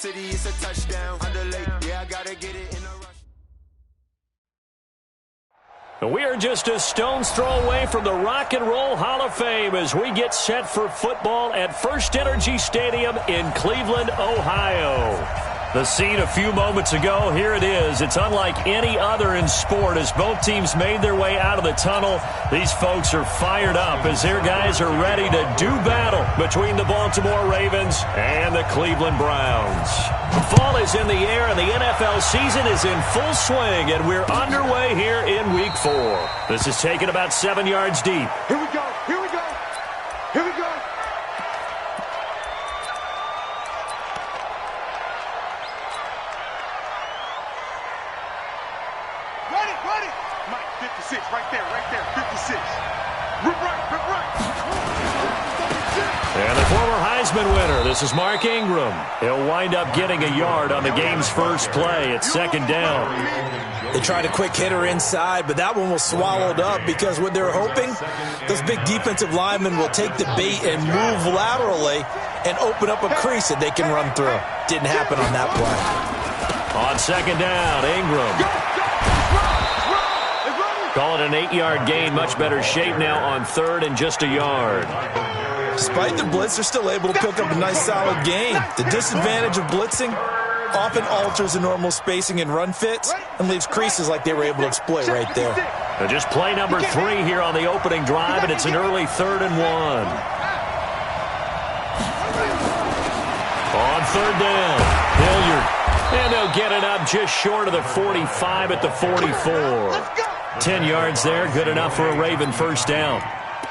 city, it's a touchdown. Underlay, yeah, I gotta get it in a rush. We are just a stone's throw away from the Rock and Roll Hall of Fame as we get set for football at First Energy Stadium in Cleveland, Ohio. The scene a few moments ago, here it is. It's unlike any other in sport as both teams made their way out of the tunnel. These folks are fired up as their guys are ready to do battle between the Baltimore Ravens and the Cleveland Browns. Fall is in the air and the NFL season is in full swing, and we're underway here in Week 4. This is taken about 7 yards deep. Here we go, here we go, here we go. Ready. Mike, 56, right there, 56. Rip right. And the former Heisman winner, this is Mark Ingram. He'll wind up getting a yard on the game's first play. It's second down. They tried a quick hitter inside, but that one was swallowed up because what they're hoping, those big defensive linemen will take the bait and move laterally and open up a crease that they can run through. Didn't happen on that play. On second down, Ingram. Call it an 8-yard gain. Much better shape now on third and just a yard. Despite the blitz, they're still able to pick up a nice solid gain. The disadvantage of blitzing often alters the normal spacing and run fits and leaves creases like they were able to exploit right there. Just play number 3 here on the opening drive, and it's an early 3rd and 1. On third down, Hilliard. And they'll get it up just short of the 45 at the 44. 10 yards there, good enough for a Raven first down.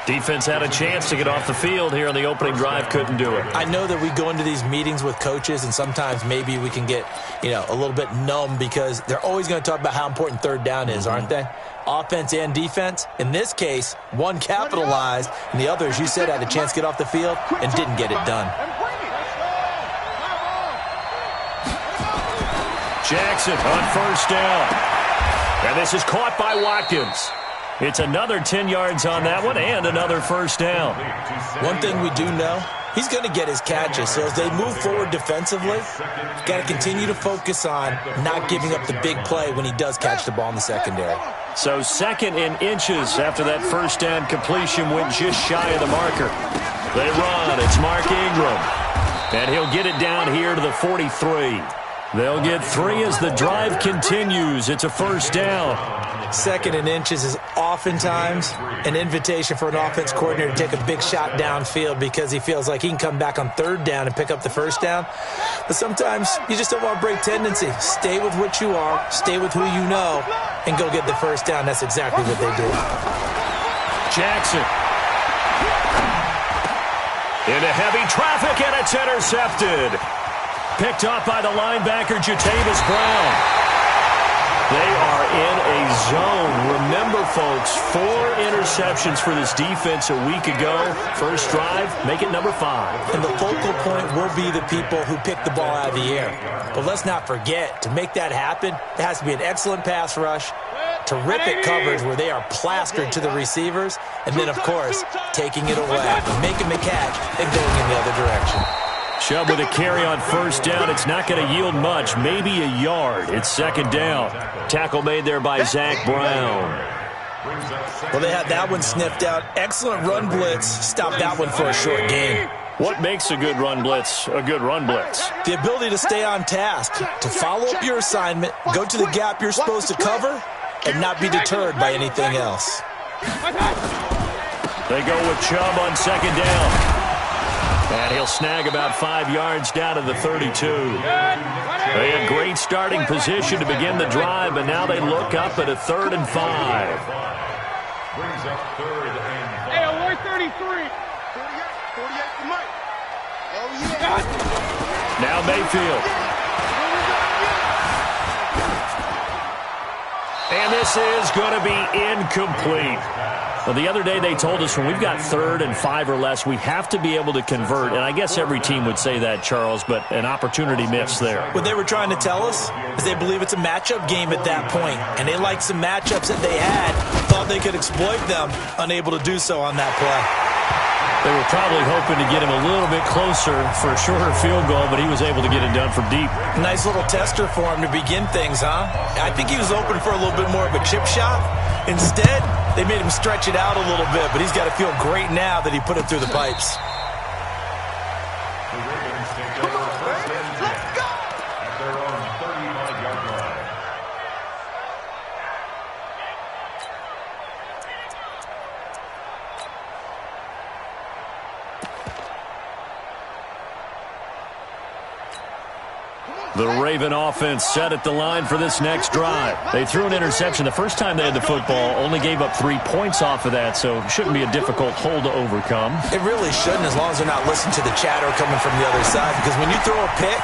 Defense had a chance to get off the field here on the opening drive, couldn't do it. I know that we go into these meetings with coaches, and sometimes maybe we can get, a little bit numb because they're always going to talk about how important third down is, aren't they? Offense and defense. In this case, one capitalized, and the other, as you said, had a chance to get off the field and didn't get it done. Jackson on first down. And this is caught by Watkins. It's another 10 yards on that one and another first down. One thing we do know, he's going to get his catches. So as they move forward defensively, got to continue to focus on not giving up the big play when he does catch the ball in the secondary. So second in inches after that first down completion went just shy of the marker. They run. It's Mark Ingram. And he'll get it down here to the 43. They'll get 3 as the drive continues. It's a first down. Second in inches is oftentimes an invitation for an offense coordinator to take a big shot downfield because he feels like he can come back on third down and pick up the first down. But sometimes you just don't want to break tendency. Stay with what you are, stay with who you know, and go get the first down. That's exactly what they did. Jackson. Into heavy traffic, and it's intercepted. Picked off by the linebacker, Jatavis Brown. They are in a zone. Remember, folks, 4 interceptions for this defense a week ago. First drive, make it number 5. And the focal point will be the people who pick the ball out of the air. But let's not forget, to make that happen, there has to be an excellent pass rush, terrific coverage where they are plastered to the receivers, and then, of course, taking it away, making the catch, and going in the other direction. Chubb with a carry on first down. It's not going to yield much, maybe a yard. It's second down. Tackle made there by Zach Brown. Well, they had that one sniffed out. Excellent run blitz. Stopped that one for a short gain. What makes a good run blitz a good run blitz? The ability to stay on task, to follow up your assignment, go to the gap you're supposed to cover, and not be deterred by anything else. They go with Chubb on second down. And he'll snag about 5 yards down to the 32. They had great starting position to begin the drive, but now they look up at a 3rd and 5. Brings up 3rd and 5. Hey, award 33. 48 for Mike. Oh, yeah. Now Mayfield. And this is going to be incomplete. Well, the other day they told us when we've got 3rd and 5 or less, we have to be able to convert. And I guess every team would say that, Charles, but an opportunity missed there. What they were trying to tell us is they believe it's a matchup game at that point. And they liked some matchups that they had, thought they could exploit them, unable to do so on that play. They were probably hoping to get him a little bit closer for a shorter field goal, but he was able to get it done from deep. Nice little tester for him to begin things, huh? I think he was open for a little bit more of a chip shot. Instead, they made him stretch it out a little bit, but he's got to feel great now that he put it through the pipes. The Raven offense set at the line for this next drive. They threw an interception the first time they had the football, only gave up 3 points off of that, so it shouldn't be a difficult hole to overcome. It really shouldn't, as long as they're not listening to the chatter coming from the other side, because when you throw a pick,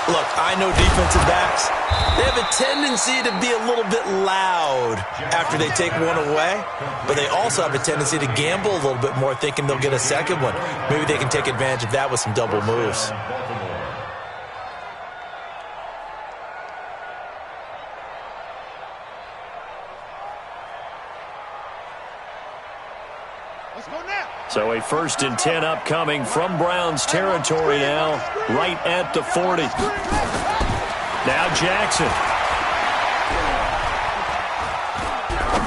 look, I know defensive backs, they have a tendency to be a little bit loud after they take one away, but they also have a tendency to gamble a little bit more, thinking they'll get a second one. Maybe they can take advantage of that with some double moves. So a 1st and 10 upcoming from Browns territory now, right at the 40. Now Jackson.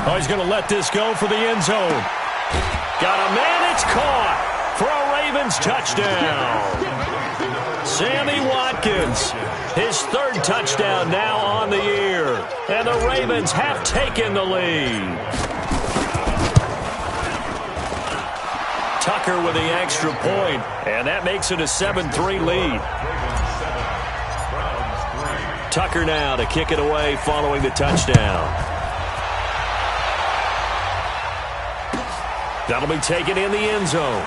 Oh, he's going to let this go for the end zone. Got a man, it's caught for a Ravens touchdown. Sammy Watkins, his 3rd touchdown now on the year. And the Ravens have taken the lead. Tucker with the extra point, and that makes it a 7-3 lead. Tucker now to kick it away following the touchdown. That'll be taken in the end zone.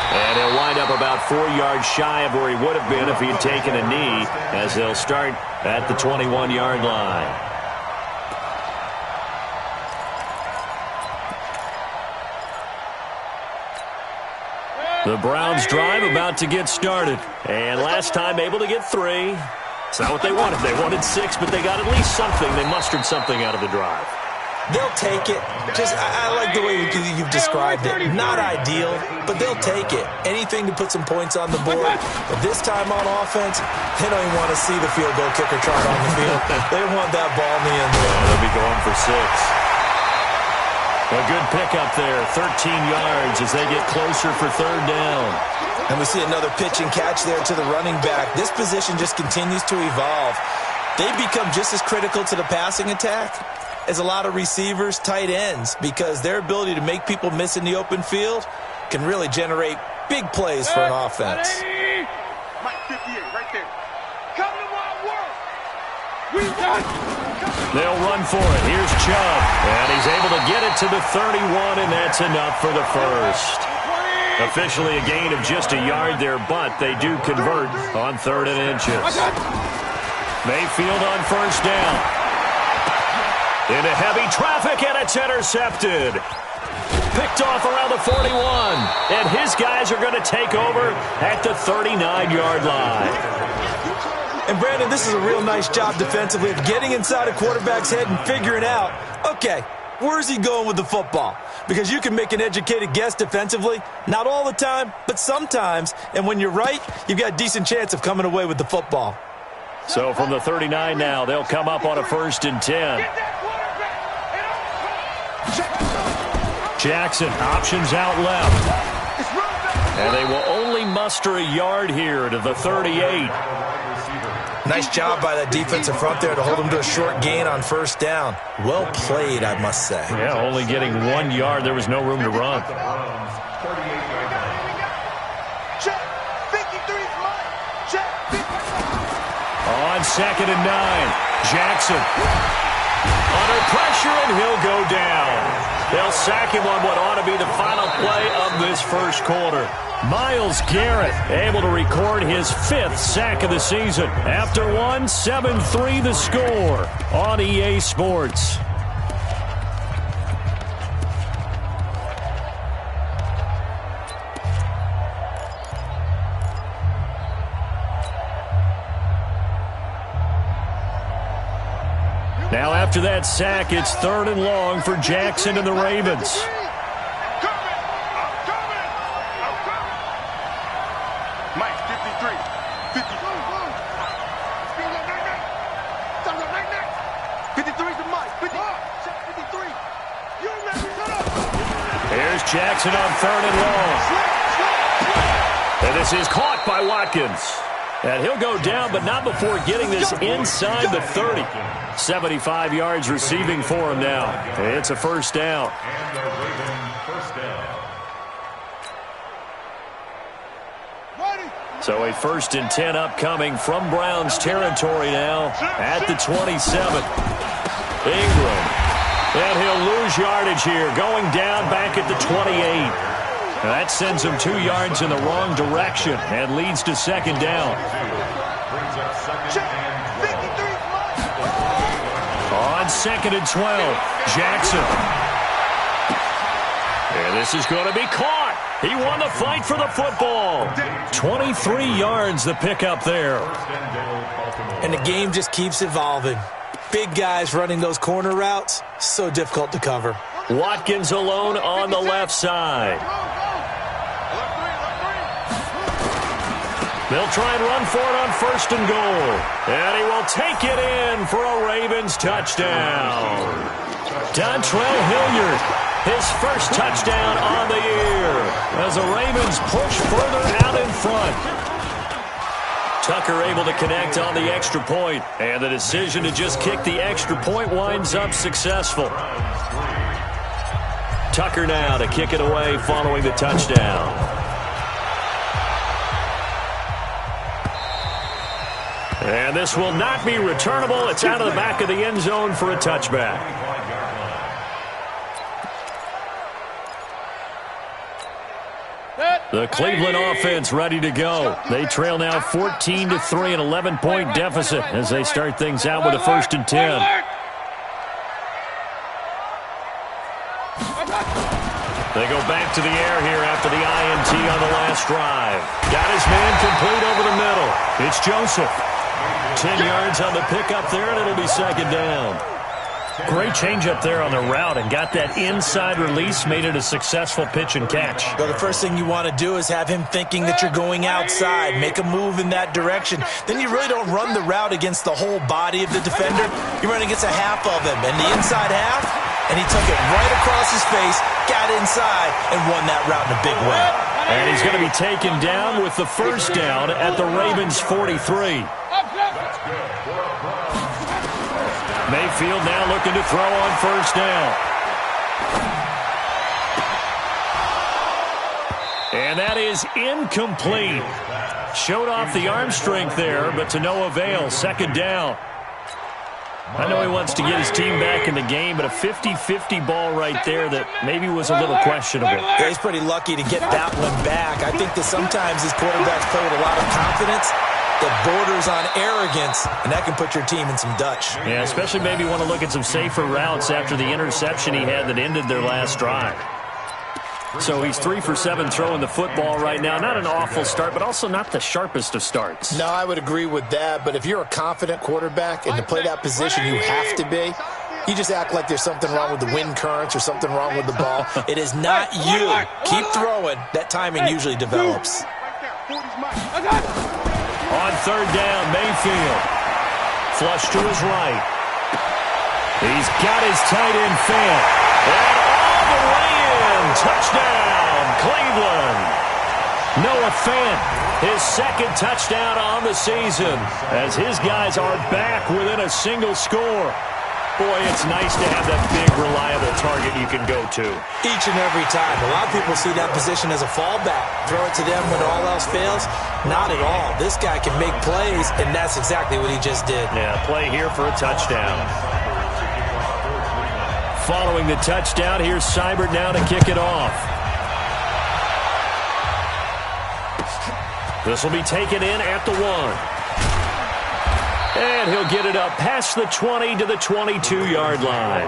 And he'll wind up about 4 yards shy of where he would have been if he had taken a knee, as they'll start at the 21-yard line. The Browns drive about to get started. And last time able to get 3. It's not what they wanted. They wanted 6, but they got at least something. They mustered something out of the drive. They'll take it. I like the way you've described it. Not ideal, but they'll take it. Anything to put some points on the board. But this time on offense, they don't even want to see the field goal kicker trot on the field. They want that ball in the end zone. Yeah, they'll be going for 6. A good pickup there, 13 yards as they get closer for 3rd down. And we see another pitch and catch there to the running back. This position just continues to evolve. They become just as critical to the passing attack as a lot of receivers, tight ends, because their ability to make people miss in the open field can really generate big plays for an offense. Mike 58 right there. Come to my work. We got They'll run for it. Here's Chubb. And he's able to get it to the 31, and that's enough for the 1st. Officially a gain of just a yard there, but they do convert on 3rd and inches. Mayfield on 1st down. Into heavy traffic, and it's intercepted. Picked off around the 41. And his guys are going to take over at the 39-yard line. And, Brandon, this is a real nice job defensively of getting inside a quarterback's head and figuring out, okay, where's he going with the football? Because you can make an educated guess defensively, not all the time, but sometimes. And when you're right, you've got a decent chance of coming away with the football. So from the 39 now, they'll come up on a 1st and 10. Jackson, options out left. And they will only muster a yard here to the 38. Nice job by that defensive front there to hold them to a short gain on 1st down. Well played, I must say. Yeah, only getting 1 yard. There was no room to run. On 2nd and 9, Jackson under pressure, and he'll go down. They'll sack him on what ought to be the final play of this 1st quarter. Myles Garrett able to record his 5th sack of the season. After 7-3 the score on EA Sports. Now after that sack, it's 3rd and long for Jackson and the Ravens. Mike, 53. 50. 53's the Mike. 50. 53. You man, shut up. Here's Jackson on 3rd and long. And this is caught by Watkins. And he'll go down, but not before getting this inside the 30. 75 yards receiving for him now. It's a first down. So a 1st and 10 upcoming from Browns territory now at the 27. Ingram. And he'll lose yardage here, going down back at the 28. That sends him 2 yards in the wrong direction and leads to 2nd down. On 2nd and 12, Jackson. And this is going to be caught. He won the fight for the football. 23 yards the pickup there. And the game just keeps evolving. Big guys running those corner routes, so difficult to cover. Watkins alone on the left side. They'll try and run for it on 1st and goal. And he will take it in for a Ravens touchdown. Dontrell Hilliard, his first touchdown on the year as the Ravens push further out in front. Tucker able to connect on the extra point, and the decision to just kick the extra point winds up successful. Tucker now to kick it away following the touchdown. And this will not be returnable. It's out of the back of the end zone for a touchback. The Cleveland offense ready to go. They trail now 14-3, an 11-point deficit as they start things out with a 1st and 10. They go back to the air here after the INT on the last drive. Got his man complete over the middle. It's Joseph. 10 yards on the pickup there, and it'll be 2nd down. Great change up there on the route and got that inside release, made it a successful pitch and catch. So the first thing you want to do is have him thinking that you're going outside, make a move in that direction. Then you really don't run the route against the whole body of the defender. You run against a half of him, and the inside half, and he took it right across his face, got inside, and won that route in a big way. And he's going to be taken down with the 1st down at the Ravens' 43. Mayfield now looking to throw on 1st down. And that is incomplete. Showed off the arm strength there, but to no avail. 2nd down. I know he wants to get his team back in the game, but a 50-50 ball right there that maybe was a little questionable. Yeah, he's pretty lucky to get that one back. I think that sometimes these quarterbacks play with a lot of confidence that borders on arrogance, and that can put your team in some Dutch. Yeah, especially maybe want to look at some safer routes after the interception he had that ended their last drive. So he's 3 for 7 throwing the football right now. Not an awful start, but also not the sharpest of starts. No, I would agree with that, but if you're a confident quarterback and to play that position you have to be, you just act like there's something wrong with the wind currents or something wrong with the ball. It is not you. Keep throwing. That timing usually develops. On 3rd down, Mayfield. Flush to his right. He's got his tight end Fant. And all the way in. Touchdown, Cleveland. Noah Fant, his 2nd touchdown on the season as his guys are back within a single score. Boy, it's nice to have that big, reliable target you can go to. Each and every time. A lot of people see that position as a fallback. Throw it to them when all else fails. Not at all. This guy can make plays, and that's exactly what he just did. Yeah, play here for a touchdown. Following the touchdown, here's Seibert now to kick it off. This will be taken in at the 1. And he'll get it up past the 20 to the 22-yard line.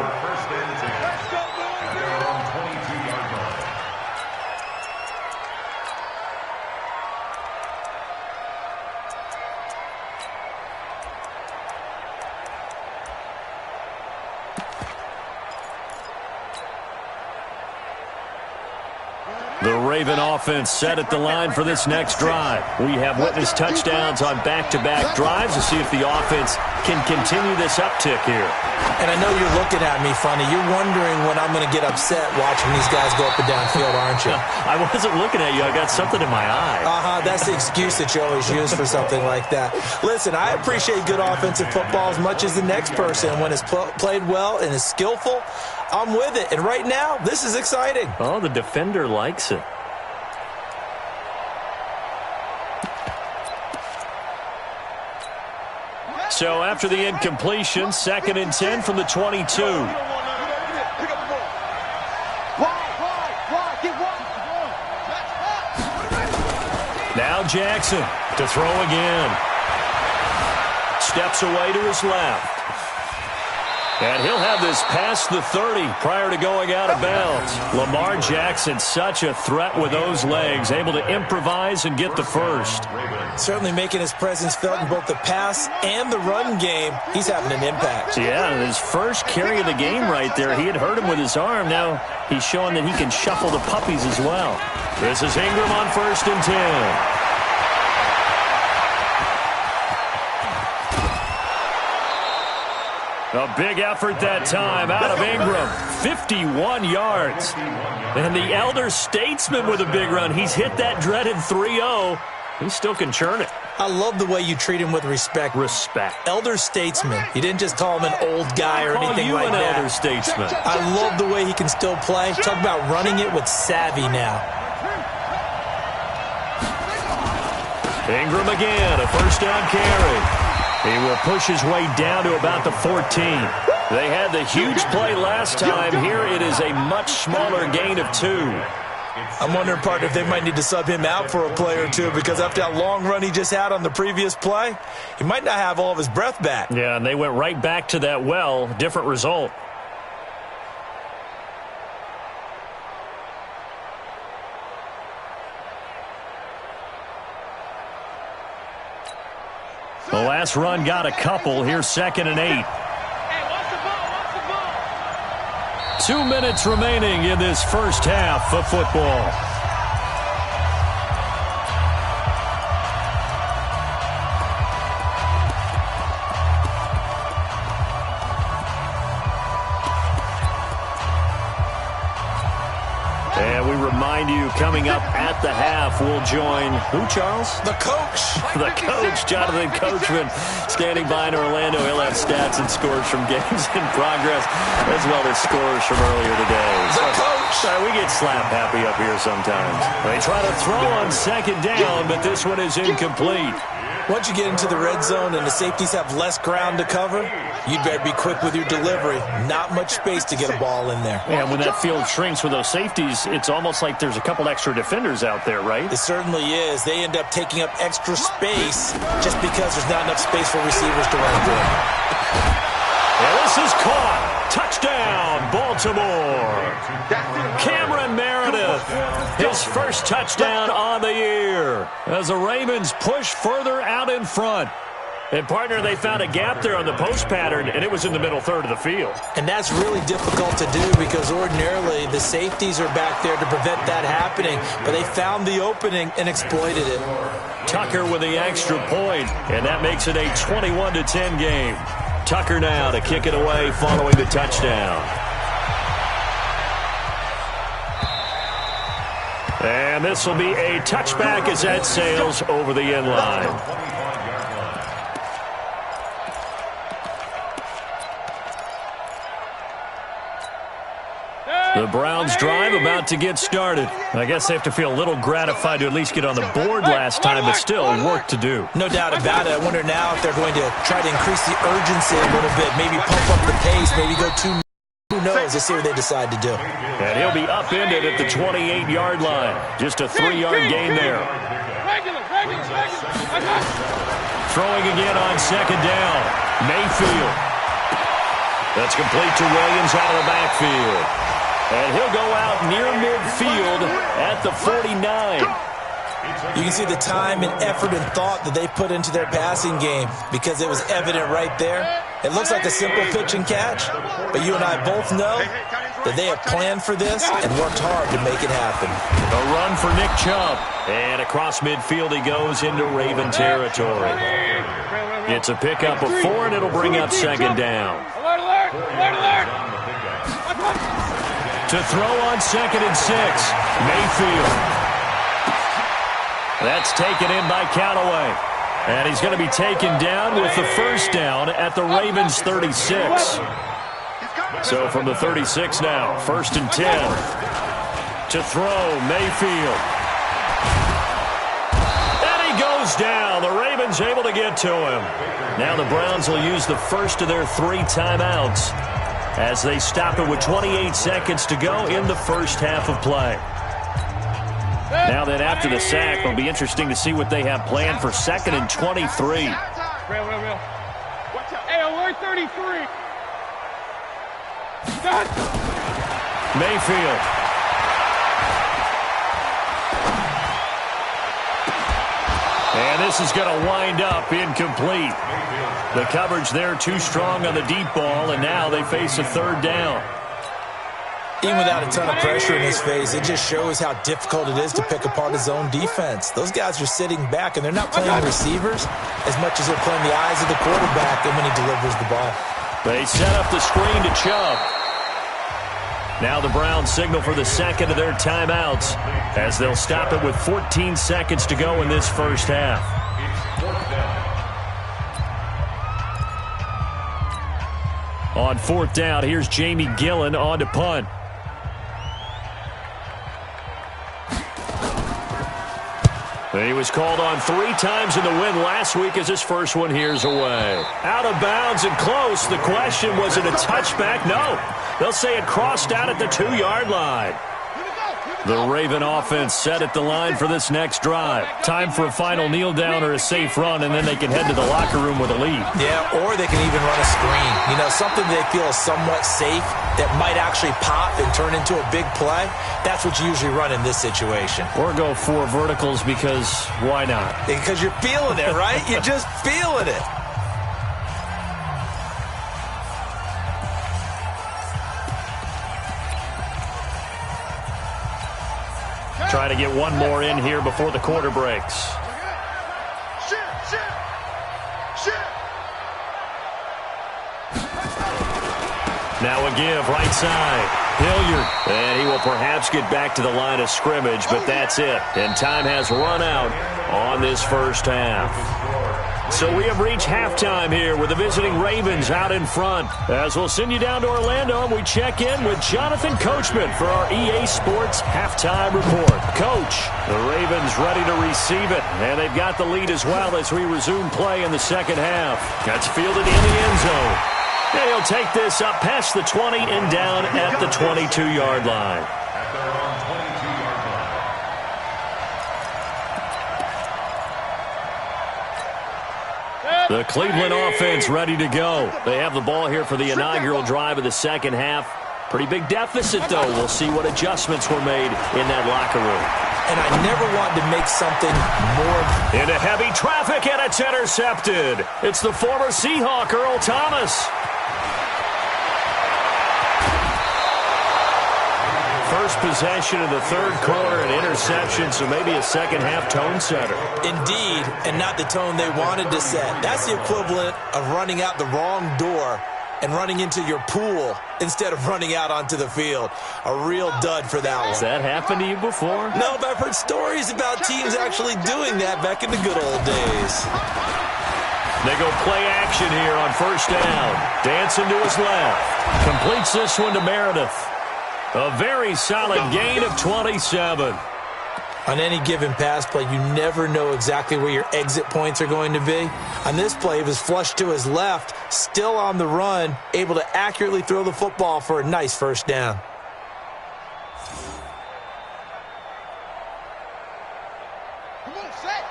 The Raven offense set at the line for this next drive. We have witnessed touchdowns on back-to-back drives to see if the offense can continue this uptick here. And I know you're looking at me funny. You're wondering when I'm going to get upset watching these guys go up and down field, aren't you? I wasn't looking at you. I got something in my eye. That's the excuse that you always use for something like that. Listen, I appreciate good offensive football as much as the next person. When it's played well and is skillful, I'm with it. And right now, this is exciting. Oh, the defender likes it. So after the incompletion, 2nd and 10 from the 22. Now Jackson to throw again. Steps away to his left. And he'll have this past the 30 prior to going out of bounds. Lamar Jackson, such a threat with those legs, able to improvise and get the first. Certainly making his presence felt in both the pass and the run game. He's having an impact. Yeah, his first carry of the game right there, he had hurt him with his arm. Now he's showing that he can shuffle the puppies as well. This is Ingram on 1st and 10. A big effort that time out of Ingram. 51 yards. And the elder statesman with a big run. He's hit that dreaded 3-0. He still can churn it. I love the way you treat him with respect. Elder statesman. You didn't just call him an old guy or anything like that. Elder statesman. I love the way he can still play. Talk about running it with savvy now. Ingram again, a 1st down carry. He will push his way down to about the 14. They had the huge play last time. Here it is a much smaller gain of 2. I'm wondering, partner, if they might need to sub him out for a play or two, because after that long run he just had on the previous play, he might not have all of his breath back. Yeah, and they went right back to that well. Different result. The last run got a couple. Here's 2nd and 8. 2 minutes remaining in this first half of football. And we remind you, coming up at the half, we'll join who, Charles? The coach. The coach, Jonathan Coachman, standing by in Orlando. He'll have stats and scores from games in progress, as well as scores from earlier today. The coach. We get slap happy up here sometimes. They try to throw on 2nd down, but this one is incomplete. Once you get into the red zone and the safeties have less ground to cover, you'd better be quick with your delivery. Not much space to get a ball in there. Yeah, when that field shrinks with those safeties, it's almost like there's a couple extra defenders out there, right? It certainly is. They end up taking up extra space just because there's not enough space for receivers to run through. And this is caught. Touchdown, Baltimore. Cameron Meredith, his first touchdown on the year as the Ravens push further out in front. And, partner, they found a gap there on the post pattern, and it was in the middle third of the field. And that's really difficult to do because ordinarily the safeties are back there to prevent that happening. But they found the opening and exploited it. Tucker with the extra point, and that makes it a 21-10 game. Tucker now to kick it away following the touchdown. And this will be a touchback as that sails over the end line. The Browns drive about to get started. I guess they have to feel a little gratified to at least get on the board last time, but still work to do. No doubt about it. I wonder now if they're going to try to increase the urgency a little bit, maybe pump up the pace, maybe go too. Who knows? Let's see what they decide to do. And he'll be upended at the 28-yard line. Just a 3-yard gain there. Throwing again on 2nd down. Mayfield. That's complete to Williams out of the backfield. And he'll go out near midfield at the 49. You can see the time and effort and thought that they put into their passing game because it was evident right there. It looks like a simple pitch and catch, but you and I both know that they have planned for this and worked hard to make it happen. A run for Nick Chubb. And across midfield he goes into Raven territory. It's a pickup of 4, and it'll bring up second down. Alert, alert, alert, alert. To throw on 2nd and 6, Mayfield. That's taken in by Callaway. And he's going to be taken down with the first down at the Ravens' 36. So from the 36 now, 1st and 10. To throw, Mayfield. And he goes down. The Ravens able to get to him. Now the Browns will use the first of their 3 timeouts as they stop it with 28 seconds to go in the first half of play. Now then, after the sack, it'll be interesting to see what they have planned for 2nd and 23. Hey, alert 33. Mayfield. And this is going to wind up incomplete. The coverage there too strong on the deep ball, and now they face a 3rd down. Even without a ton of pressure in his face, it just shows how difficult it is to pick apart his own defense. Those guys are sitting back, and they're not playing receivers as much as they're playing the eyes of the quarterback and when he delivers the ball. They set up the screen to Chubb. Now the Browns signal for the 2nd of their timeouts as they'll stop it with 14 seconds to go in this first half. On 4th down, here's Jamie Gillen on to punt. He was called on 3 times in the win last week as his first one here's away. Out of bounds and close. The question, was it a touchback? No. They'll say it crossed out at the 2-yard line. The Raven offense set at the line for this next drive. Time for a final kneel down or a safe run, and then they can head to the locker room with a lead. Yeah, or they can even run a screen. You know, something they feel is somewhat safe that might actually pop and turn into a big play. That's what you usually run in this situation. Or go 4 verticals because why not? Because you're feeling it, right? You're just feeling it. Try to get one more in here before the quarter breaks. Now a give, right side. Hilliard. And he will perhaps get back to the line of scrimmage, but that's it. And time has run out on this first half. So we have reached halftime here with the visiting Ravens out in front. As we'll send you down to Orlando, and we check in with Jonathan Coachman for our EA Sports Halftime Report. Coach, the Ravens ready to receive it, and they've got the lead as well as we resume play in the second half. That's fielded in the end zone. And he'll take this up past the 20 and down at the 22-yard line. The Cleveland offense ready to go. They have the ball here for the inaugural drive of the second half. Pretty big deficit, though. We'll see what adjustments were made in that locker room. And I never wanted to make something more. Into heavy traffic, and it's intercepted. It's the former Seahawk, Earl Thomas. First possession of the third quarter, an interception, so maybe a second-half tone setter. Indeed, and not the tone they wanted to set. That's the equivalent of running out the wrong door and running into your pool instead of running out onto the field. A real dud for that one. Has that happened to you before? No, but I've heard stories about teams actually doing that back in the good old days. They go play action here on first down. Dancing to his left. Completes this one to Meredith. A very solid gain of 27. On any given pass play, you never know exactly where your exit points are going to be. On this play, it was flushed to his left, still on the run, able to accurately throw the football for a nice first down. Come on, set.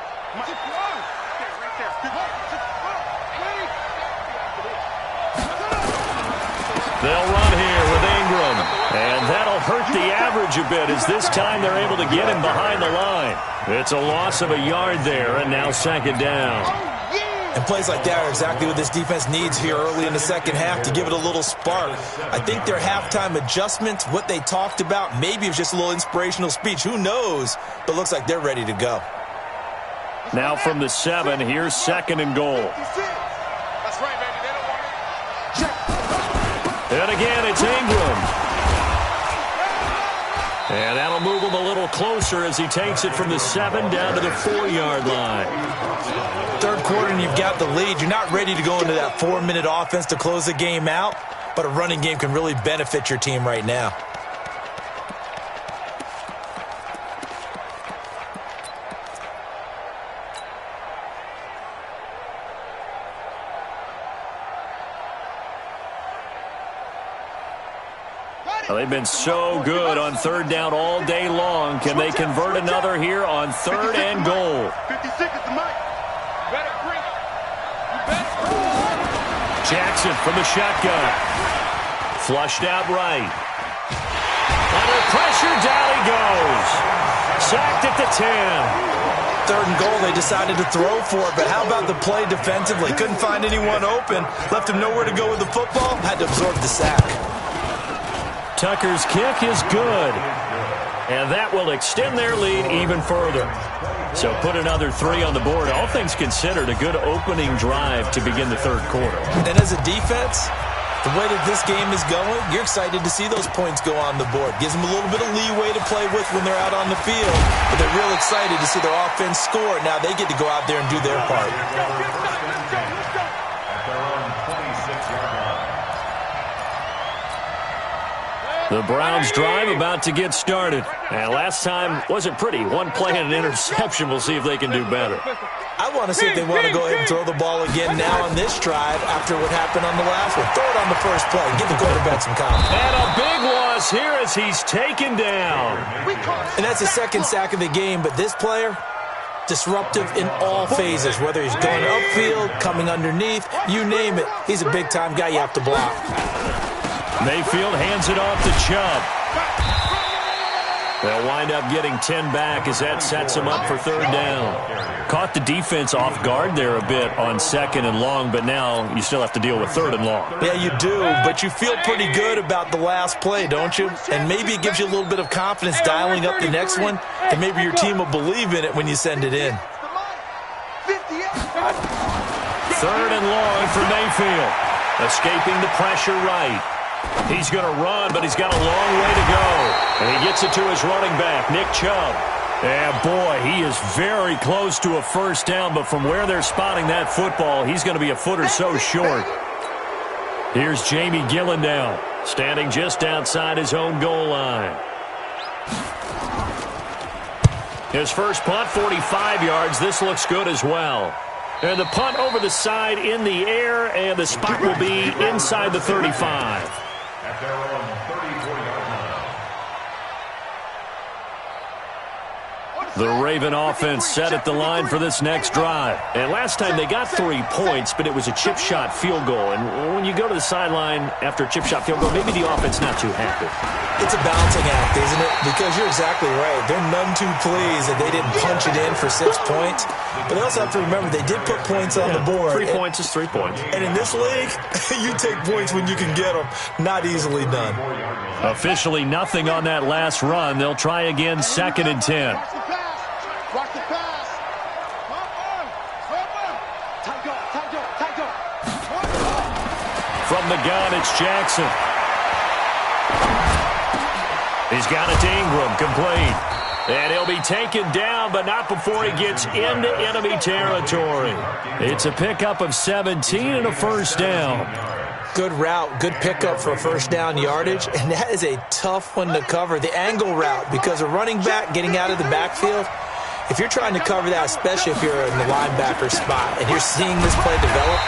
They'll run here with Ingram, and that'll hurt the average a bit as this time they're able to get him behind the line. It's a loss of a yard there, and now second down. And plays like that are exactly what this defense needs here early in the second half to give it a little spark. I think their halftime adjustments, what they talked about, maybe it was just a little inspirational speech. Who knows? But looks like they're ready to go. Now from the 7, here's 2nd and goal. That's right, baby. They don't want it. Check. And again, it's Ingram. And that'll move him a little closer as he takes it from the 7 down to the 4-yard line. Third quarter and you've got the lead. You're not ready to go into that 4-minute offense to close the game out, but a running game can really benefit your team right now. Well, they've been so good on 3rd down all day long. Can they convert another here on 3rd and goal? 56 is the mic. Better bring it. You better. Jackson from the shotgun. Flushed out right. Under pressure, down he goes. Sacked at the 10. 3rd and goal, they decided to throw for it, but how about the play defensively? Couldn't find anyone open. Left him nowhere to go with the football. Had to absorb the sack. Tucker's kick is good. And that will extend their lead even further. So put another 3 on the board. All things considered, a good opening drive to begin the 3rd quarter. And as a defense, the way that this game is going, you're excited to see those points go on the board. Gives them a little bit of leeway to play with when they're out on the field. But they're real excited to see their offense score. Now they get to go out there and do their part. The Browns drive about to get started. And last time wasn't pretty. One play and an interception. We'll see if they can do better. I want to see if they want to go ahead and throw the ball again now on this drive after what happened on the last one. Throw it on the first play. Give the quarterback some confidence. And a big loss here as he's taken down. And that's the 2nd sack of the game. But this player, disruptive in all phases, whether he's going upfield, coming underneath, you name it. He's a big-time guy you have to block. Mayfield hands it off to Chubb. They'll wind up getting 10 back as that sets them up for 3rd down. Caught the defense off guard there a bit on 2nd and long, but now you still have to deal with 3rd and long. Yeah, you do, but you feel pretty good about the last play, don't you? And maybe it gives you a little bit of confidence dialing up the next one, and maybe your team will believe in it when you send it in. 3rd and long for Mayfield. Escaping the pressure right. He's going to run, but he's got a long way to go. And he gets it to his running back, Nick Chubb. And, boy, he is very close to a 1st down, but from where they're spotting that football, he's going to be a foot or so short. Here's Jamie Gillen now, standing just outside his own goal line. His first punt, 45 yards. This looks good as well. And the punt over the side in the air, and the spot will be inside the 35. At their own 34-yard line. The Raven offense set at the line for this next drive. And last time they got 3 points, but it was a chip shot field goal. And when you go to the sideline after a chip shot field goal, maybe the offense not too happy. It's a balancing act, isn't it? Because you're exactly right. They're none too pleased that they didn't punch it in for 6 points. But they also have to remember they did put points on the board. 3 points is 3 points. And in this league, you take points when you can get them. Not easily done. Officially nothing on that last run. They'll try again 2nd and 10. Rock the pass. From the gun, it's Jackson. He's got it to Ingram, complete. And he'll be taken down, but not before he gets into enemy territory. It's a pickup of 17 and a 1st down. Good route, good pickup for 1st down yardage, and that is a tough one to cover. The angle route, because a running back getting out of the backfield, if you're trying to cover that, especially if you're in the linebacker spot and you're seeing this play develop,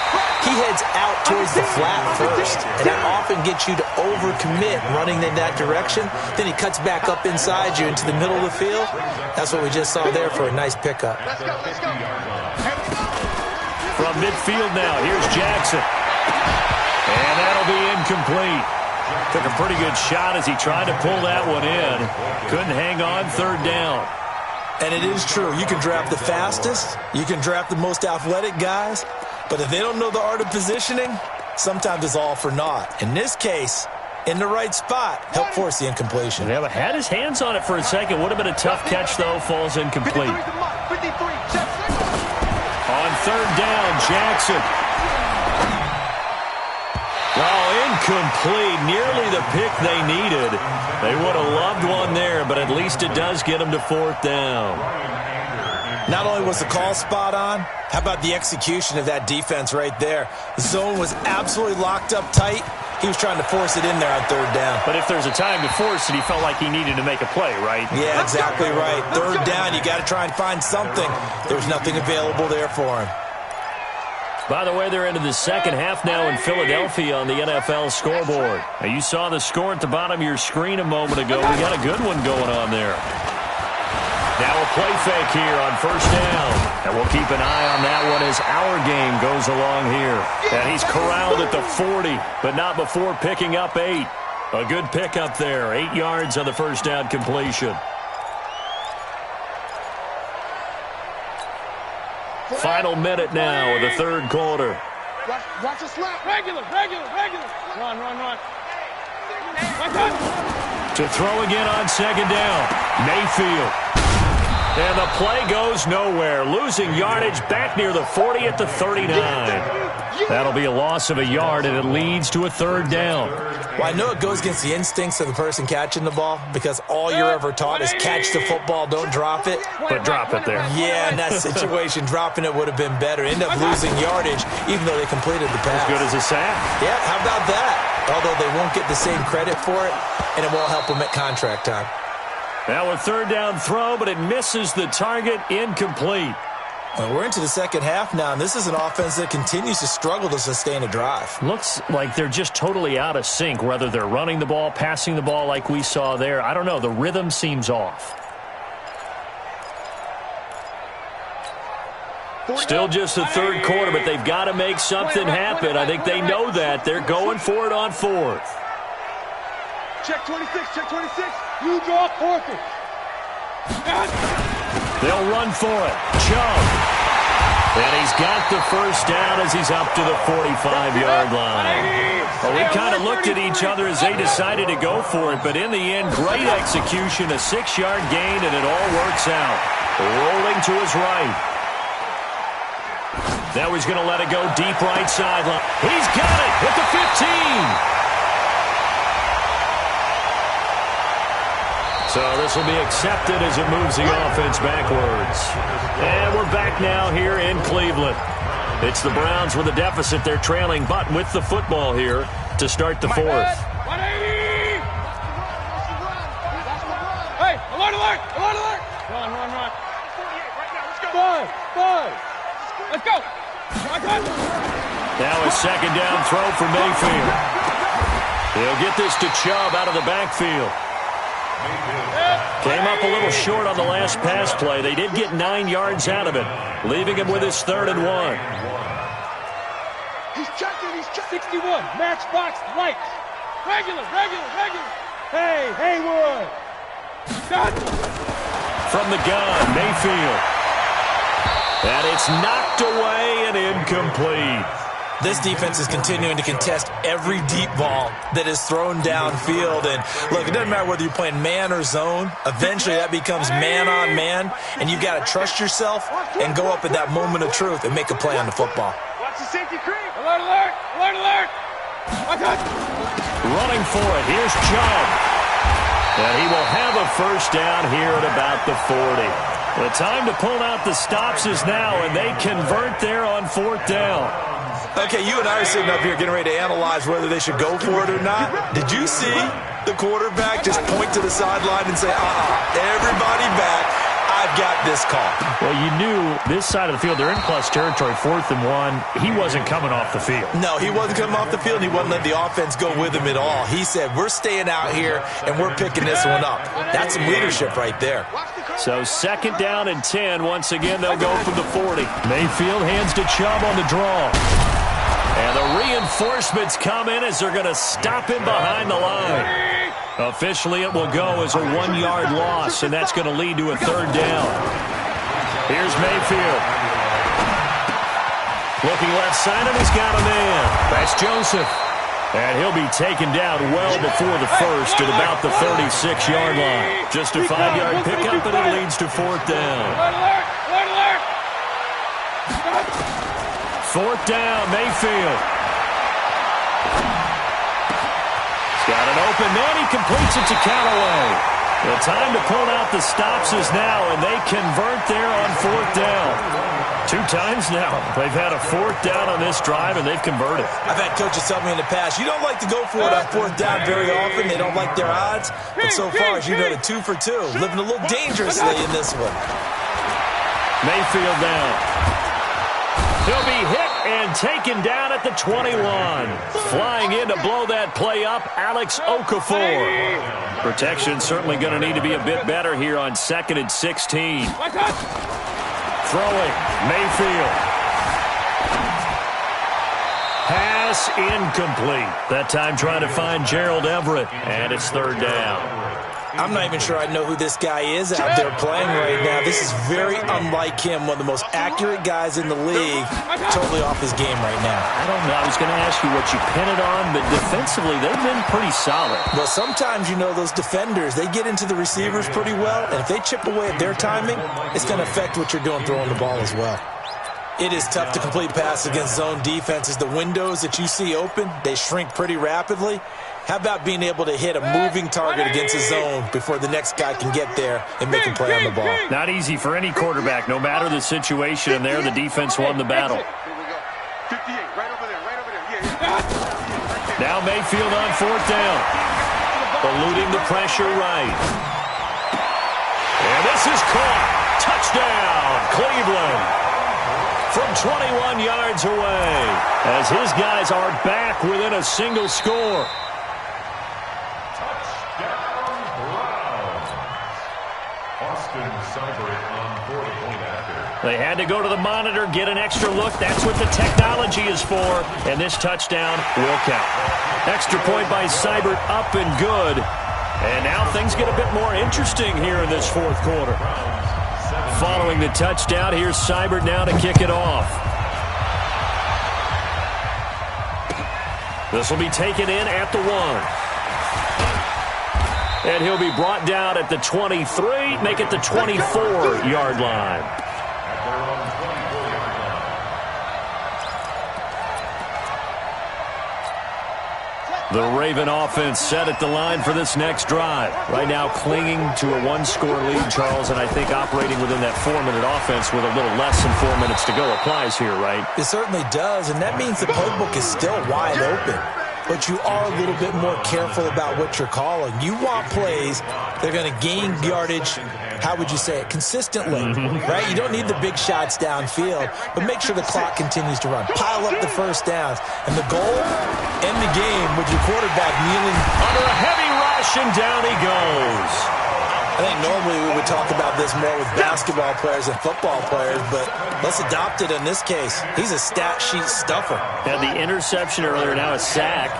he heads out towards the flat first, and that often gets you to overcommit running in that direction. Then he cuts back up inside you into the middle of the field. That's what we just saw there for a nice pickup. From midfield now, here's Jackson. And that'll be incomplete. Took a pretty good shot as he tried to pull that one in. Couldn't hang on 3rd down. And it is true. You can draft the fastest. You can draft the most athletic guys. But if they don't know the art of positioning, sometimes it's all for naught. In this case, in the right spot, help force the incompletion. Yeah, but had his hands on it for a second. Would have been a tough catch, though. Falls incomplete. On third down, Jackson. Oh, incomplete. Nearly the pick they needed. They would have loved one there, but at least it does get them to fourth down. Not only was the call spot on, how about the execution of that defense right there? The zone was absolutely locked up tight. He was trying to force it in there on third down. But if there's a time to force it, he felt like he needed to make a play, right? Yeah, exactly right. Third down, you got to try and find something. There's nothing available there for him. By the way, they're into the second half now in Philadelphia on the NFL scoreboard. Now, you saw the score at the bottom of your screen a moment ago. We got a good one going on there. Now a play fake here on first down. And we'll keep an eye on that one as our game goes along here. And he's corralled at the 40, but not before picking up 8. A good pickup there. 8 yards on the first down completion. Final minute now of the third quarter. Watch the slap. Regular. Run. To throw again on second down. Mayfield. And the play goes nowhere. Losing yardage back near the 40 at the 39. That'll be a loss of a yard, and it leads to a third down. Well, I know it goes against the instincts of the person catching the ball because all you're ever taught is catch the football, don't drop it. But drop it there. Yeah, in that situation, dropping it would have been better. End up losing yardage, even though they completed the pass. As good as a sack. Yeah, how about that? Although they won't get the same credit for it, and it won't help them at contract time. Now a third down throw, but it misses the target, incomplete. Well, we're into the second half now, and this is an offense that continues to struggle to sustain a drive. Looks like they're just totally out of sync, whether they're running the ball, passing the ball like we saw there. I don't know. The rhythm seems off. Still just the third quarter, but they've got to make something happen. I think they know that. They're going for it on fourth. Check 26. You draw fourth. They'll run for it. Chubb. And he's got the first down as he's up to the 45-yard line. Well, we kind of looked at each other as they decided to go for it, but in the end, great execution, a 6-yard gain, and it all works out. Rolling to his right. Now he's going to let it go deep right sideline. He's got it at the 15. So this will be accepted as it moves the offense backwards. And we're back now here in Cleveland. It's the Browns with a deficit. They're trailing, but with the football here to start the fourth. 180! Hey, alert! Run. 5. Let's go. Now a second down throw for Mayfield. He'll get this to Chubb out of the backfield. Came up a little short on the last pass play. They did get 9 yards out of it, leaving him with his 3rd and 1. He's checking. 61. Matchbox lights. Regular. Hey, Haywood. From the gun, Mayfield. And it's knocked away and incomplete. This defense is continuing to contest every deep ball that is thrown downfield. And, look, it doesn't matter whether you're playing man or zone. Eventually, that becomes man-on-man, and you got to trust yourself and go up at that moment of truth and make a play on the football. Watch the safety creep. Alert. Running for it. Here's Chubb. And he will have a first down here at about the 40. The time to pull out the stops is now, and they convert there on 4th down. Okay, you and I are sitting up here getting ready to analyze whether they should go for it or not. Did you see the quarterback just point to the sideline and say, everybody back, I've got this call? Well, you knew this side of the field, they're in plus territory, 4th and 1. He wasn't coming off the field. No, he wasn't coming off the field, and he wasn't letting the offense go with him at all. He said, we're staying out here, and we're picking this one up. That's some leadership right there. So 2nd down and 10. Once again, they'll go from the 40. Mayfield hands to Chubb on the draw. And the reinforcements come in as they're going to stop him behind the line. Officially, it will go as a 1-yard loss, and that's going to lead to a 3rd down. Here's Mayfield. Looking left side, and he's got a man. That's Joseph. And he'll be taken down well before the first at about the 36-yard line. Just a 5-yard pickup, and it leads to fourth down. Fourth down, Mayfield. He's got an open man. He completes it to Callaway. The time to pull out the stops is now, and they convert there on fourth down. 2 times now they've had a fourth down on this drive, and they've converted. I've had coaches tell me in the past, you don't like to go for it on fourth down very often. They don't like their odds. But so far, as you know, the 2 for 2, living a little dangerously in this one. Mayfield down. He'll be hit and taken down at the 21. Flying in to blow that play up, Alex Okafor. Protection certainly going to need to be a bit better here on 2nd and 16. Throwing, Mayfield. Pass incomplete. That time trying to find Gerald Everett, and it's third down. I'm not even sure I know who this guy is out there playing right now. This is very unlike him, one of the most accurate guys in the league. Totally off his game right now. I don't know. I was going to ask you what you pin it on, but defensively, they've been pretty solid. Well, sometimes, you know, those defenders, they get into the receivers pretty well, and if they chip away at their timing, it's going to affect what you're doing throwing the ball as well. It is tough to complete passes against zone defenses. The windows that you see open, they shrink pretty rapidly. How about being able to hit a moving target against a zone before the next guy can get there and make a play on the ball? Not easy for any quarterback, no matter the situation. And there, the defense won the battle. Now Mayfield on fourth down. Eluding the pressure right. And this is caught. Touchdown, Cleveland. From 21 yards away, as his guys are back within a single score. They had to go to the monitor, get an extra look. That's what the technology is for. And this touchdown will count. Extra point by Seibert, up and good. And now things get a bit more interesting here in this fourth quarter. Following the touchdown, here's Seibert now to kick it off. This will be taken in at the 1. And he'll be brought down at the 23, make it the 24-yard line. The Raven offense set at the line for this next drive. Right now clinging to a 1-score lead, Charles, and I think operating within that 4-minute offense with a little less than 4 minutes to go applies here, right? It certainly does, and that means the playbook is still wide open. But you are a little bit more careful about what you're calling. You want plays that are going to gain yardage, how would you say it, consistently, right? You don't need the big shots downfield, but make sure the clock continues to run. Pile up the first downs. And the goal, end the game with your quarterback kneeling under a heavy rush, and down he goes. I think normally we would talk about this more with basketball players and football players, but let's adopt it in this case. He's a stat sheet stuffer. Had the interception earlier, now a sack.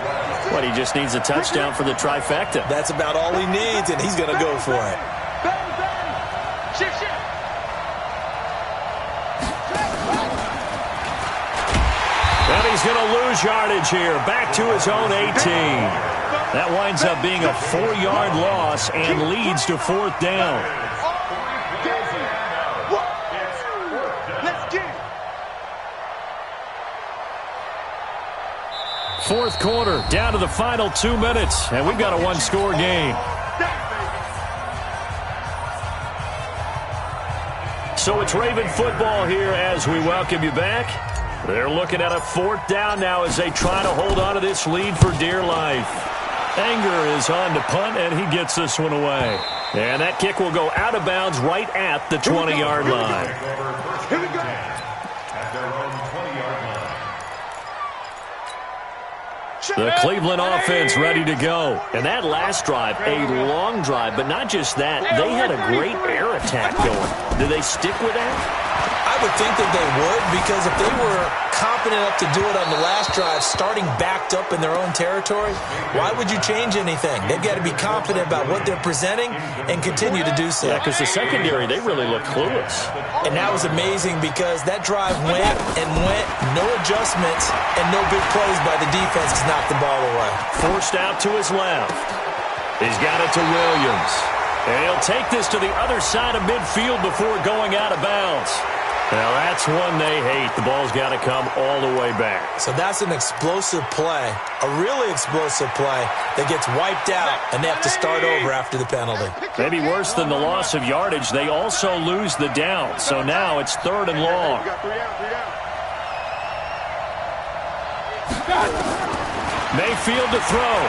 What, he just needs a touchdown for the trifecta. That's about all he needs, and he's going to go for it. And he's going to lose yardage here. Back to his own 18. That winds up being a 4-yard loss and leads to fourth down. Fourth quarter, down to the final 2 minutes, and we've got a 1-score game. So it's Raven football here as we welcome you back. They're looking at a fourth down now as they try to hold on to this lead for dear life. Anger is on to punt, and he gets this one away. And that kick will go out of bounds right at the 20-yard line. Here we go. At their own 20-yard line. The Cleveland offense ready to go. And that last drive, a long drive, but not just that. They had a great air attack going. Do they stick with that? I would think that they would, because if they were confident enough to do it on the last drive, starting backed up in their own territory, why would you change anything? They've got to be confident about what they're presenting and continue to do so. Yeah, because the secondary, they really look clueless. And that was amazing because that drive went and went, no adjustments, and no big plays by the defense to knock the ball away. Forced out to his left. He's got it to Williams. And he'll take this to the other side of midfield before going out of bounds. Now, that's one they hate. The ball's got to come all the way back. So that's an explosive play, a really explosive play that gets wiped out, and they have to start over after the penalty. Maybe worse than the loss of yardage, they also lose the down. So now it's 3rd and long. Mayfield to throw.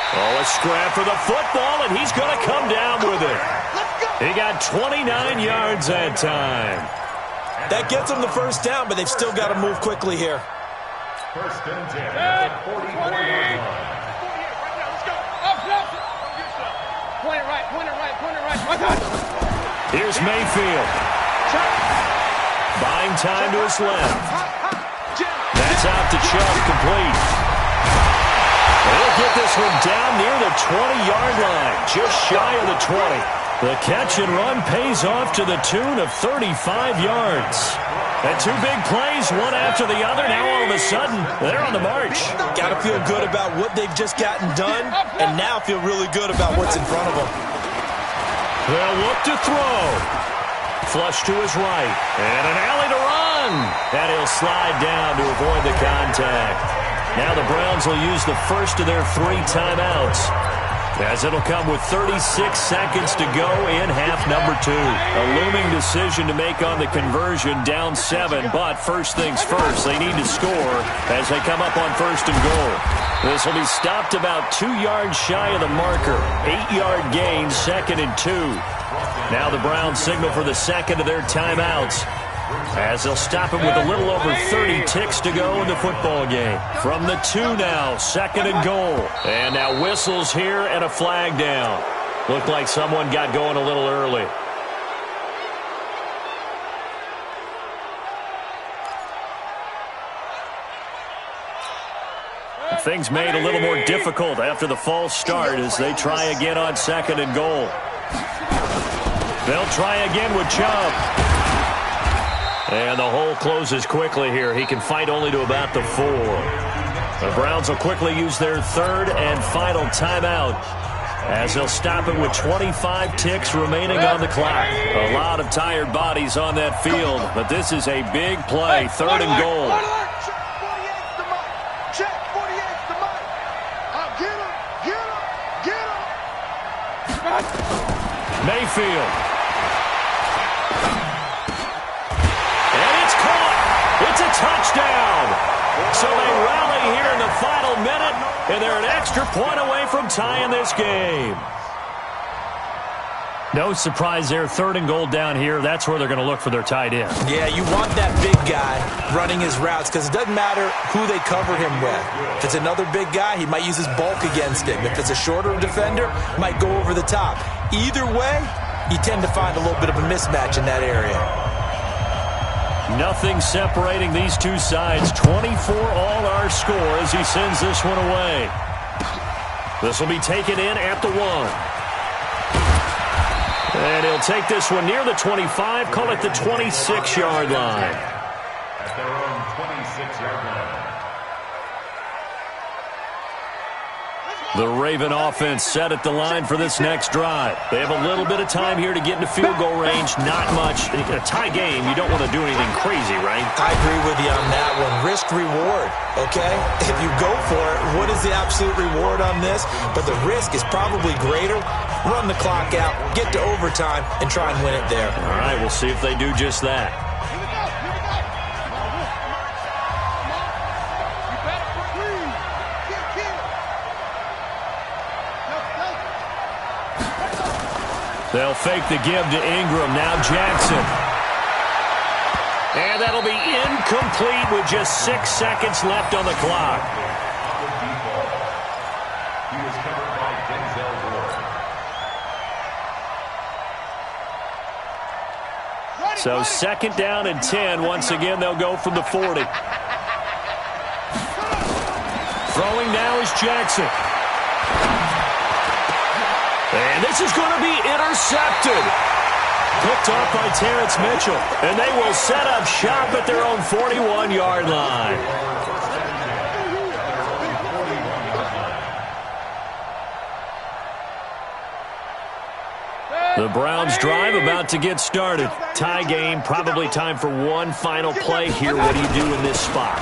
Oh, a scrap for the football, and he's going to come down with it. He got 29 yards that time. That gets them the first down, but they've still got to move quickly here. 1st and 10. 44 yards. Point it right. Here's Mayfield. Buying time to his left. That's out to Chubb, complete. He'll get this one down near the 20-yard line, just shy of the 20. The catch and run pays off to the tune of 35 yards. And 2 big plays, one after the other. Now all of a sudden, they're on the march. Got to feel good about what they've just gotten done, and now feel really good about what's in front of them. They'll look to throw. Flush to his right. And an alley to run. And he'll slide down to avoid the contact. Now the Browns will use the first of their 3 timeouts, as it'll come with 36 seconds to go in half number 2. A looming decision to make on the conversion, down 7, but first things first, they need to score as they come up on 1st and goal. This will be stopped about 2 yards shy of the marker. 8-yard gain, 2nd and 2. Now the Browns signal for the second of their timeouts, as they'll stop him with a little over 30 ticks to go in the football game. From the 2 now, 2nd and goal. And now whistles here and a flag down. Looked like someone got going a little early. Things made a little more difficult after the false start as they try again on 2nd and goal. They'll try again with Chubb. And the hole closes quickly here. He can fight only to about the 4. The Browns will quickly use their 3rd and final timeout, as they'll stop it with 25 ticks remaining on the clock. A lot of tired bodies on that field, but this is a big play. 3rd and goal. Check 48's the mic. Get him. Mayfield. It's a touchdown. So they rally here in the final minute, and they're an extra point away from tying this game. No surprise there. 3rd and goal down here. That's where they're going to look for their tight end. Yeah, you want that big guy running his routes because it doesn't matter who they cover him with. If it's another big guy, he might use his bulk against him. If it's a shorter defender, might go over the top. Either way, you tend to find a little bit of a mismatch in that area. Nothing separating these 2 sides. 24 all our score as he sends this one away. This will be taken in at the 1. And he'll take this one near the 25, call it the 26-yard line. At their own 26-yard line. The Raven offense set at the line for this next drive. They have a little bit of time here to get into field goal range. Not much. In a tie game, you don't want to do anything crazy, right? I agree with you on that one. Risk-reward, okay? If you go for it, what is the absolute reward on this? But the risk is probably greater. Run the clock out, get to overtime, and try and win it there. All right, we'll see if they do just that. They'll fake the give to Ingram. Now Jackson. And that'll be incomplete with just 6 seconds left on the clock. He was covered by Denzel Ward. So 2nd down and 10. Once again, they'll go from the 40. Throwing now is Jackson. And this is going to be intercepted. Picked off by Terrence Mitchell. And they will set up shop at their own 41-yard line. The Browns drive about to get started. Tie game, probably time for one final play here. What do you do in this spot?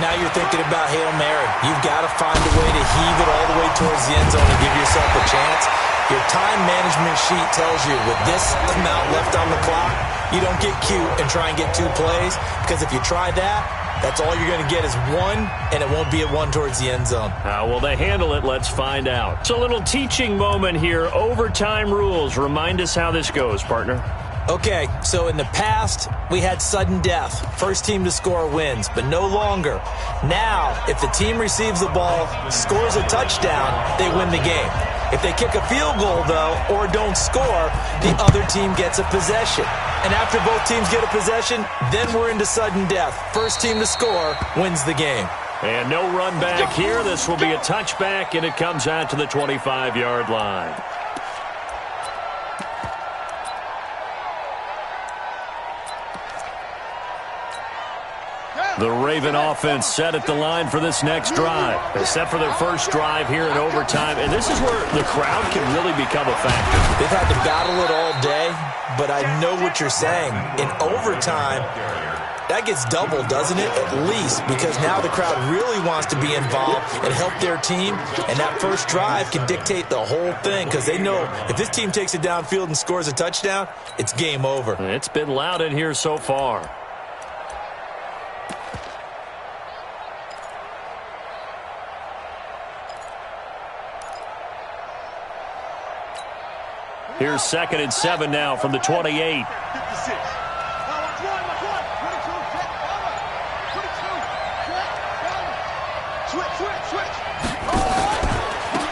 Now you're thinking about Hail Mary. You've got to find a way to heave it all the way towards the end zone and give yourself a chance. Your time management sheet tells you with this amount left on the clock, you don't get cute and try and get 2 plays, because if you try that, that's all you're going to get is 1, and it won't be a 1 towards the end zone. How will they handle it? Let's find out. It's a little teaching moment here. Overtime rules. Remind us how this goes, partner. Okay, so in the past, we had sudden death. First team to score wins, but no longer. Now, if the team receives the ball, scores a touchdown, they win the game. If they kick a field goal, though, or don't score, the other team gets a possession. And after both teams get a possession, then we're into sudden death. First team to score wins the game. And no run back here. This will be a touchback, and it comes out to the 25-yard line. The Raven offense set at the line for this next drive. They set for their first drive here in overtime, and this is where the crowd can really become a factor. They've had to battle it all day, but I know what you're saying. In overtime, that gets doubled, doesn't it? At least, because now the crowd really wants to be involved and help their team, and that first drive can dictate the whole thing, because they know if this team takes it downfield and scores a touchdown, it's game over. It's been loud in here so far. Here's 2nd and 7 now from the 28. 56. Switch.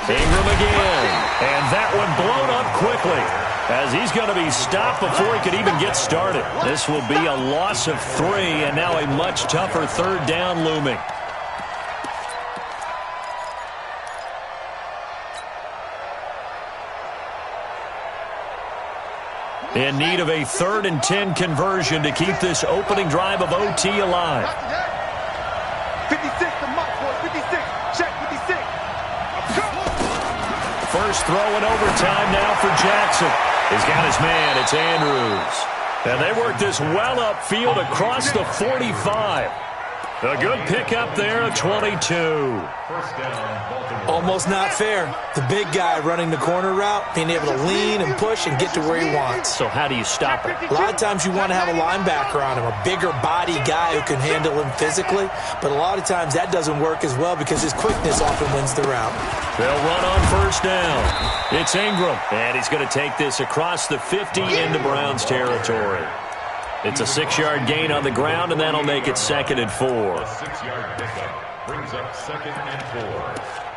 Ingram again. And that one blown up quickly, as he's going to be stopped before he could even get started. This will be a loss of 3, and now a much tougher 3rd down looming. In need of a 3rd and 10 conversion to keep this opening drive of OT alive. 56, the mark, boys. 56. Check 56. First throw in overtime now for Jackson. He's got his man. It's Andrews. And they work this well upfield across the 45. A good pickup there at 22. Almost not fair. The big guy running the corner route, being able to lean and push and get to where he wants. So how do you stop it? A lot of times you want to have a linebacker on him, a bigger body guy who can handle him physically, but a lot of times that doesn't work as well because his quickness often wins the route. They'll run on first down. It's Ingram, and he's going to take this across the 50 into Browns territory. It's a 6-yard gain on the ground, and that'll make it 2nd and 4. A 6-yard pickup brings up 2nd and 4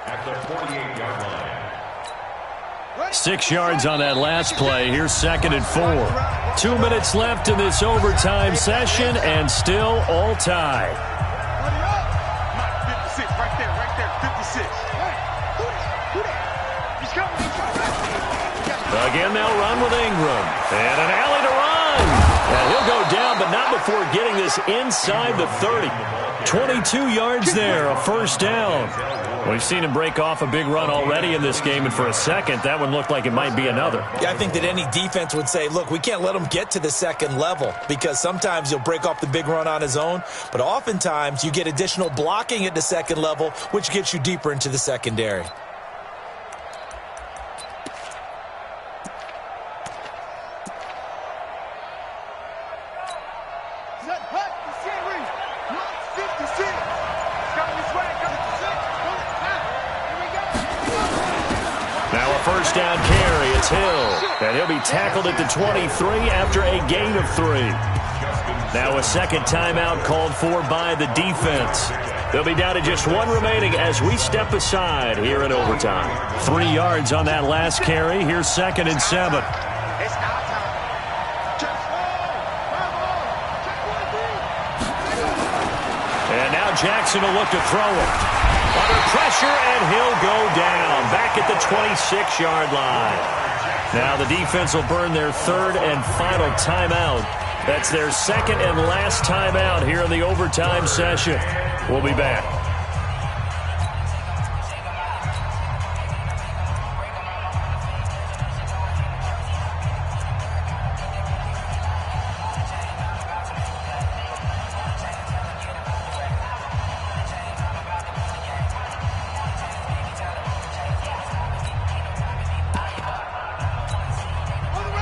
at the 48-yard line. 6 yards on that last play. Here's 2nd and 4. 2 minutes left in this overtime session, and still all tied. 56, right there. 56. He's coming. Again, they'll run with Ingram. And an alley to run. And he'll go down, but not before getting this inside the 30. 22 yards there, a first down. We've seen him break off a big run already in this game, and for a second, that one looked like it might be another. Yeah, I think that any defense would say, look, we can't let him get to the 2nd level, because sometimes he'll break off the big run on his own, but oftentimes you get additional blocking at the 2nd level, which gets you deeper into the secondary. First down carry, it's Hill. And he'll be tackled at the 23 after a gain of 3. Now a second timeout called for by the defense. They'll be down to just 1 remaining as we step aside here in overtime. 3 yards on that last carry. Here's 2nd and 7. Jackson will look to throw it. Under pressure, and he'll go down. Back at the 26-yard line. Now the defense will burn their third and final timeout. That's their second and last timeout here in the overtime session. We'll be back.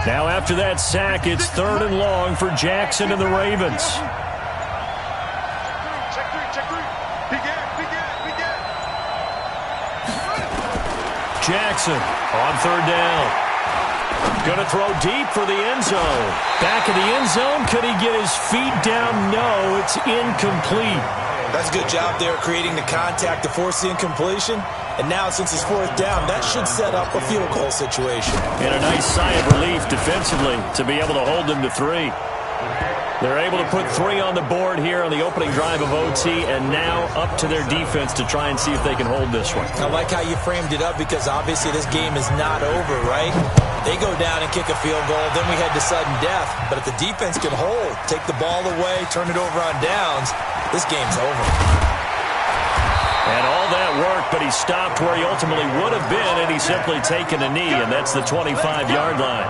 Now after that sack, it's third and long for Jackson and the Ravens. Check three. Big gap. Jackson on third down. Going to throw deep for the end zone. Back in the end zone. Could he get his feet down? No, it's incomplete. That's a good job there creating the contact to force the incompletion. And now, since it's fourth down, that should set up a field goal situation. And a nice sigh of relief defensively to be able to hold them to 3. They're able to put 3 on the board here on the opening drive of OT, and now up to their defense to try and see if they can hold this one. I like how you framed it up because obviously this game is not over, right? They go down and kick a field goal, then we head to sudden death. But if the defense can hold, take the ball away, turn it over on downs, this game's over. And all that worked, but he stopped where he ultimately would have been, and he's simply taken a knee, and that's the 25-yard line.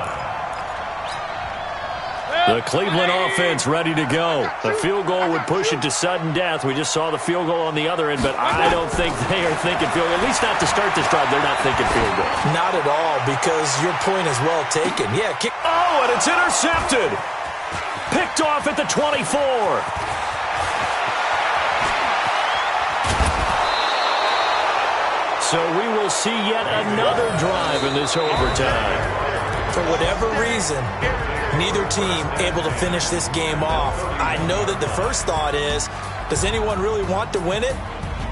The Cleveland offense ready to go. The field goal would push it to sudden death. We just saw the field goal on the other end, but I don't think they are thinking field goal. At least not to start this drive. They're not thinking field goal. Not at all, because your point is well taken. Yeah, kick. Oh, and it's intercepted. Picked off at the 24. So we will see yet another drive in this overtime. For whatever reason, neither team able to finish this game off. I know that the first thought is, does anyone really want to win it?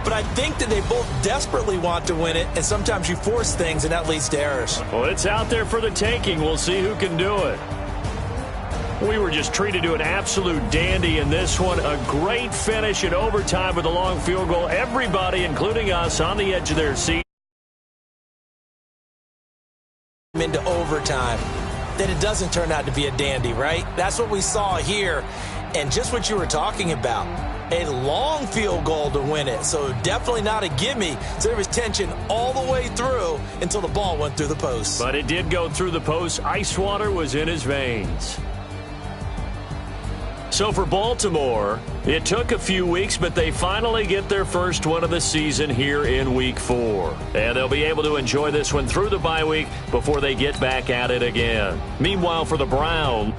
But I think that they both desperately want to win it, and sometimes you force things, and that leads to errors. Well, it's out there for the taking. We'll see who can do it. We were just treated to an absolute dandy in this one. A great finish in overtime with a long field goal. Everybody, including us, on the edge of their seat. Into overtime, then it doesn't turn out to be a dandy, right? That's what we saw here, and just what you were talking about. A long field goal to win it, so definitely not a gimme. So there was tension all the way through until the ball went through the post. But it did go through the post. Ice water was in his veins. So for Baltimore, it took a few weeks, but they finally get their first one of the season here in Week 4. And they'll be able to enjoy this one through the bye week before they get back at it again. Meanwhile, for the Browns,